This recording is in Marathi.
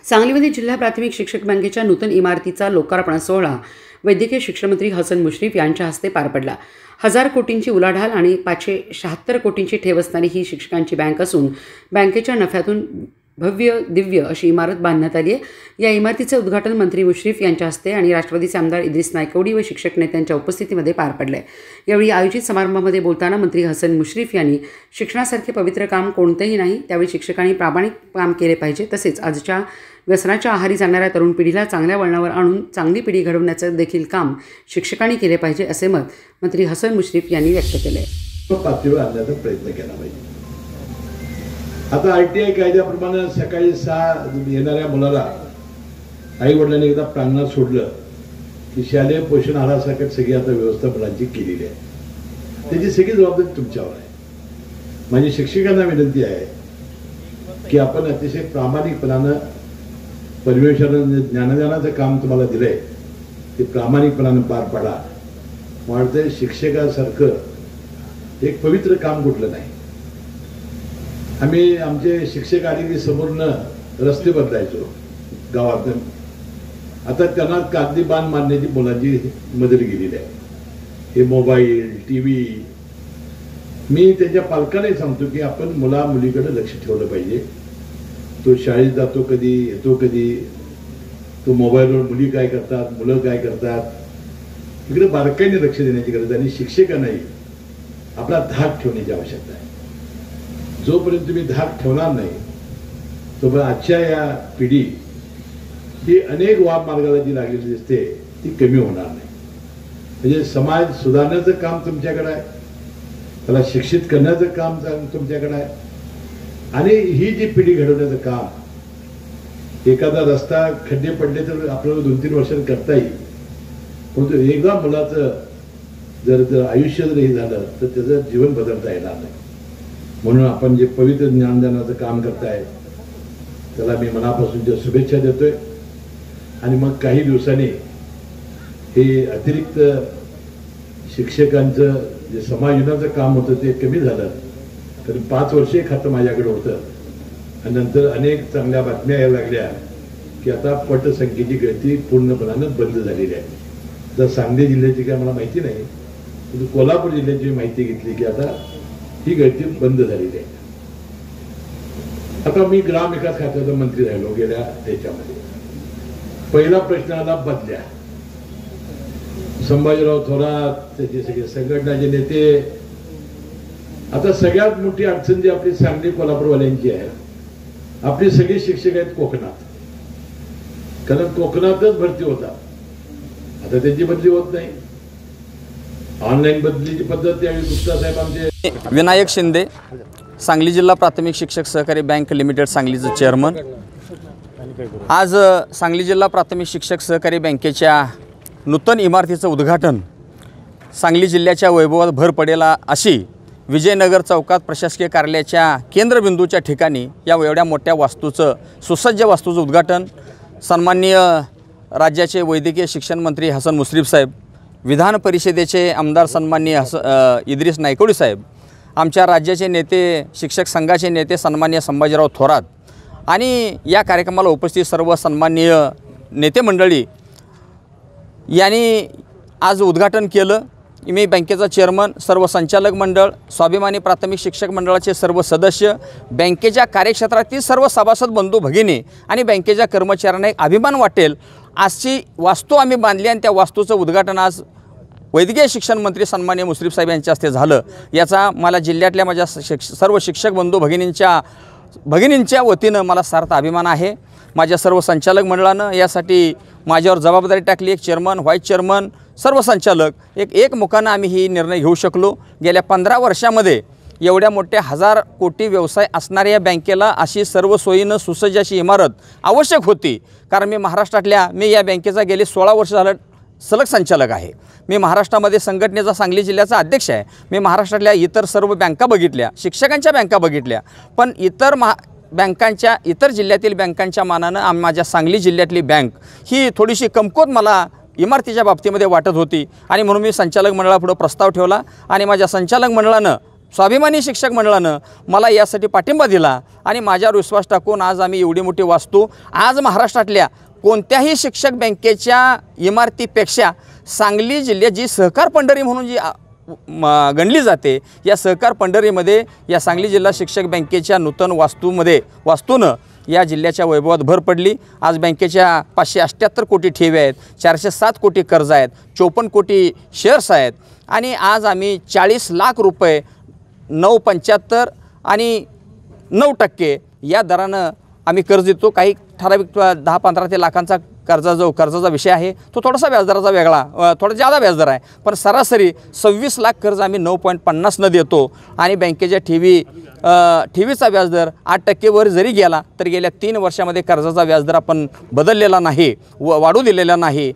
सांगलीमध्ये जिल्हा प्राथमिक शिक्षक बँकेच्या नूतन इमारतीचा लोकार्पण सोहळा वैद्यकीय शिक्षण मंत्री हसन मुश्रीफ यांच्या हस्ते पार पडला। 1000 कोटींची उलाढाल आणि 576 कोटींची ठेव असणारी ही शिक्षकांची बँक असून बँकेच्या नफ्यातून भव्य दिव्य अशी इमारत बांधण्यात आली आहे। या इमारतीचे उद्घाटन मंत्री मुश्रीफ यांच्या हस्ते आणि राष्ट्रवादीचे आमदार इद्रिस नायकवडी व शिक्षक नेत्यांच्या उपस्थितीमध्ये पार पडले। यावेळी आयोजित समारंभामध्ये बोलताना मंत्री हसन मुश्रीफ यांनी शिक्षणासारखे पवित्र काम कोणतेही नाही, त्यावेळी शिक्षकांनी प्रामाणिक काम केले पाहिजे, तसेच आजच्या व्यसनाच्या आहारी जाणाऱ्या तरुण पिढीला चांगल्या वळणावर आणून चांगली पिढी घडवण्याचं देखील काम शिक्षकांनी केले पाहिजे असे मत मंत्री हसन मुश्रीफ यांनी व्यक्त केले। पातळीवर आणण्याचा प्रयत्न केला पाहिजे। आता आरटीआय कायद्याप्रमाणे सकाळी 6 येणाऱ्या मुलाला आई वडिलांनी एकदा प्रांगणात सोडलं की शालेय पोषण आहारासकट सगळी आता व्यवस्था मुलांची केलेली आहे। त्याची सगळी जबाबदारी तुमच्यावर आहे। माझी शिक्षकांना विनंती आहे की आपण अतिशय प्रामाणिकपणानं परिवेशानं ज्ञानदानाचं काम तुम्हाला दिलंय ते प्रामाणिकपणानं पार पाडा। वाटतंय शिक्षकासारखं एक पवित्र काम कुठलं नाही। आम्ही आमचे शिक्षक आले की समोरनं रस्ते बदलायचो गावातून, आता त्यांना कागदी बांध मारण्याची मुलांची मदत गेलेली आहे। हे मोबाईल टीव्ही, मी त्याच्या पालकांनाही सांगतो की आपण मुला मुलीकडे लक्ष ठेवलं पाहिजे। तो शाळेत जातो कधी, येतो कधी, तो मोबाईलवर मुली काय करतात, मुलं काय करतात, इकडे बारकाईने लक्ष देण्याची गरज आहे। आणि शिक्षकांनाही आपला धाक ठेवण्याची आवश्यकता आहे। जोपर्यंत तुम्ही धाक ठेवणार नाही तोपर्यंत आजच्या या पिढी ही अनेक वाद मार्गाला जी लागलेली दिसते ती कमी होणार नाही। म्हणजे समाज सुधारण्याचं काम तुमच्याकडे आहे, त्याला शिक्षित करण्याचं काम तुमच्याकडे आहे, आणि ही जी पिढी घडवण्याचं काम, एखादा रस्ता खड्डे पडले तर आपल्याला 2-3 वर्षांनी करता येईल, परंतु एकदा मुलाचं जर आयुष्य जर हे झालं तर त्याचं जीवन बदलता येणार नाही। म्हणून आपण जे पवित्र ज्ञानदानाचं काम करताय त्याला मी मनापासून शुभेच्छा देतोय। आणि मग काही दिवसांनी हे अतिरिक्त शिक्षकांचं जे समायोजनाचं काम होतं ते कमी झालं, तर 5 वर्षे खातं माझ्याकडे होतं, आणि नंतर अनेक चांगल्या बातम्या यायला लागल्या की आता पटसंख्येची गळती पूर्णपणानं बंद झालेली आहे। जर सांगली जिल्ह्याची काय मला माहिती नाही, पण कोल्हापूर जिल्ह्याची माहिती घेतली की आता ही गळती बंद झालेली आहे। आता मी ग्रामविकास खात्याचा मंत्री राहिलो गेल्या त्याच्यामध्ये। पहिला प्रश्न आला बदल्या। संभाजीराव थोरात, त्याचे सगळे संघटनाचे नेते, आता सगळ्यात मोठी अडचण जी आपली सांगली कोल्हापूरवाल्यांची आहे, आपली सगळे शिक्षक आहेत कोकणात, कारण कोकणातच भरती होतात। आता त्याची बदली होत नाही, ऑनलाईन बदलीची पद्धत त्यावेळी गुप्ता साहेब आमचे। विनायक शिंदे, सांगली जिल्हा प्राथमिक शिक्षक सहकारी बँक लिमिटेड सांगलीचे चेअरमन। आज सांगली जिल्हा प्राथमिक शिक्षक सहकारी बँकेच्या नूतन इमारतीचं उद्घाटन सांगली जिल्ह्याच्या वैभवात भर पडेल अशी विजयनगर चौकात प्रशासकीय कार्यालयाच्या केंद्रबिंदूच्या ठिकाणी या एवढ्या मोठ्या वास्तूचं, सुसज्ज वास्तूचं उद्घाटन सन्माननीय राज्याचे वैद्यकीय शिक्षण मंत्री हसन मुश्रीफ साहेब, विधान परिषदेचे आमदार सन्माननीय इद्रिस नायकवडी साहेब, आमच्या राज्याचे नेते, शिक्षक संघाचे नेते सन्माननीय संभाजीराव थोरात, आणि या कार्यक्रमाला उपस्थित सर्व सन्माननीय नेते मंडळी यांनी आज उद्घाटन केलं। मी बँकेचा चेअरमन, सर्व संचालक मंडळ, स्वाभिमानी प्राथमिक शिक्षक मंडळाचे सर्व सदस्य, बँकेच्या कार्यक्षेत्रातील सर्व सभासद बंधू भगिनी आणि बँकेच्या कर्मचाऱ्यांना एक अभिमान वाटेल अशी वास्तू आम्ही बांधली, आणि त्या वास्तूचं उद्घाटन आज वैद्यकीय शिक्षण मंत्री सन्माननीय मुश्रीफ साहेब यांच्या हस्ते झालं। याचा मला जिल्ह्यातल्या माझ्या सर्व शिक्षक बंधू भगिनींच्या वतीनं मला सार्थ अभिमान आहे। माझ्या सर्व संचालक मंडळानं यासाठी माझ्यावर जबाबदारी टाकली। एक चेअरमन, व्हाईस चेअरमन, सर्व संचालक एक मुखानं आम्ही ही निर्णय घेऊ शकलो। गेल्या 15 वर्षामध्ये एवढ्या मोठ्या 1000 कोटी व्यवसाय असणाऱ्या बँकेला अशी सर्व सोयीनं सुसज्ज अशी इमारत आवश्यक होती, कारण मी या बँकेचा गेले 16 वर्ष झालं सलग संचालक आहे। मी महाराष्ट्रामध्ये संघटनेचा सांगली जिल्ह्याचा अध्यक्ष आहे। मी महाराष्ट्रातल्या इतर सर्व बँका बघितल्या, शिक्षकांच्या बँका बघितल्या, पण इतर जिल्ह्यातील बँकांच्या मानानं माझ्या सांगली जिल्ह्यातली बँक ही थोडीशी कमकुवत मला इमारतीच्या बाबतीमध्ये वाटत होती, आणि म्हणून मी संचालक मंडळापुढे प्रस्ताव ठेवला, आणि माझ्या संचालक मंडळानं स्वाभिमानी शिक्षक मंडळानं मला यासाठी पाठिंबा दिला आणि माझ्यावर विश्वास टाकून आज आम्ही एवढी मोठी वास्तू आज महाराष्ट्रातल्या कोणत्याही शिक्षक बँकेच्या इमारतीपेक्षा सांगली जिल्ह्यात जी सहकार पंढरी म्हणून जी गणली जाते, या सहकार पंढरीमध्ये या सांगली जिल्हा शिक्षक बँकेच्या नूतन वास्तूनं या जिल्ह्याच्या वैभवात भर पडली। आज बँकेच्या 578 कोटी ठेवी आहेत, 407 कोटी कर्ज आहेत, 54 कोटी शेअर्स आहेत आणि आज आम्ही 40 लाख रुपये 9.75 आणि 9% या दरानं आम्ही कर्ज देतो। काही ठराविक 10-15 ते लाखांचा कर्जाचा विषय आहे तो थोडासा व्याजदराचा वेगळा, थोडा जादा व्याजदर आहे, पण सरासरी 26 लाख कर्ज आम्ही 9.50 देतो आणि बँकेच्या ठेवीचा व्याजदर 8% वर जरी गेला तर गेल्या 3 वर्षामध्ये कर्जाचा व्याजदर आपण बदललेला नाही, वाढू दिलेला नाही।